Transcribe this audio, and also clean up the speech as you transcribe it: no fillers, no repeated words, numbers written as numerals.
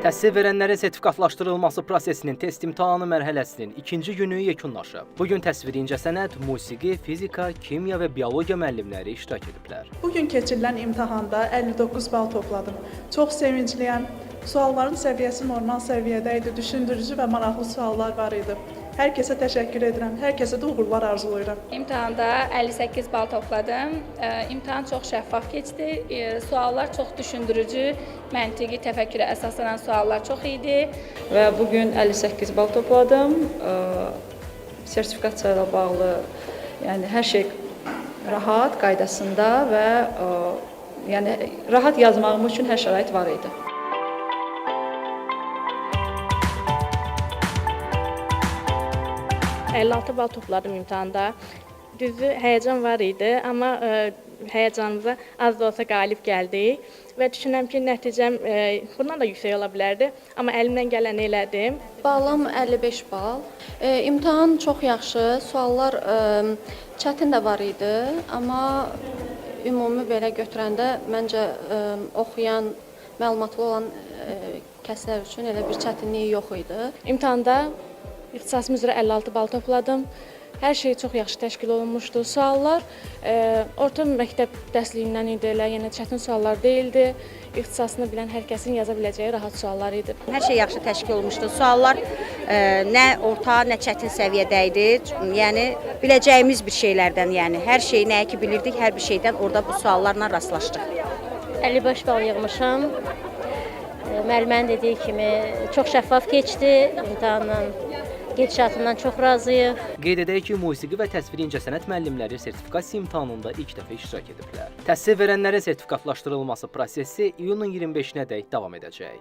Təhsil verənlərin sertifikatlaşdırılması prosesinin test imtahanı mərhələsinin ikinci günü yekunlaşıb. Bugün təsviri incəsənət, musiqi, fizika, kimya və biologiya müəllimləri iştirak ediblər. Bugün keçirilən imtahanda 59 bal topladım. Çox sevincliyəm. Sualların səviyyəsi normal səviyyədə idi. Düşündürücü və maraqlı suallar var idi. Hər kəsə təşəkkür edirəm. Hər kəsə də uğurlar arzulayıram. İmtahanda 58 bal topladım. İmtahan çox şəffaf keçdi. Suallar çox düşündürücü, məntiqi təfəkkürə əsaslanan suallar çox idi. Və bugün 58 bal topladım. Sertifikasiya ilə bağlı, yəni hər şey rahat, qaydasında və yəni rahat yazmağım üçün hər şərait var idi. ...56 bal topladım imtahanda. Düzü həyəcan var idi, amma həyəcanımıza az da olsa qalib gəldik. Və düşünürəm ki, nəticəm bundan da yüksək ola bilərdi, amma əlimdən gələni elədim. Balım 55 bal. İmtahan çox yaxşı, suallar çətin də var idi, amma ümumi belə götürəndə məncə oxuyan, məlumatlı olan kəslər üçün elə bir çətinliyi yox idi. İmtahanda ixtisasım üzrə 56 bal topladım. Hər şey çox yaxşı təşkil olunmuşdu. Suallar orta məktəb dərsliyindən idi, yəni çətin suallar deyildi. İxtisasını bilən hər kəsin yaza biləcəyi rahat suallar idi. Hər şey yaxşı təşkil olunmuşdu. Suallar nə orta, nə çətin səviyyədə idi. Yəni biləcəyimiz bir şeylərdən, yəni hər şeyi nəyi ki bilirdik, hər bir şeydən orada bu suallarla rastlaşdıq. 55 bal yığmışam. Müəllimənin dediyi kimi çox şəffaf keçdi. İmtahanın gedişatından çox razıyıq. Qeyd edək ki, musiqi və təsviri incəsənət müəllimləri sertifikasiya imtahanında ilk dəfə iştirak ediblər. Təhsil verənlərin sertifikatlaşdırılması prosesi iyunun 25-nədək davam edəcək.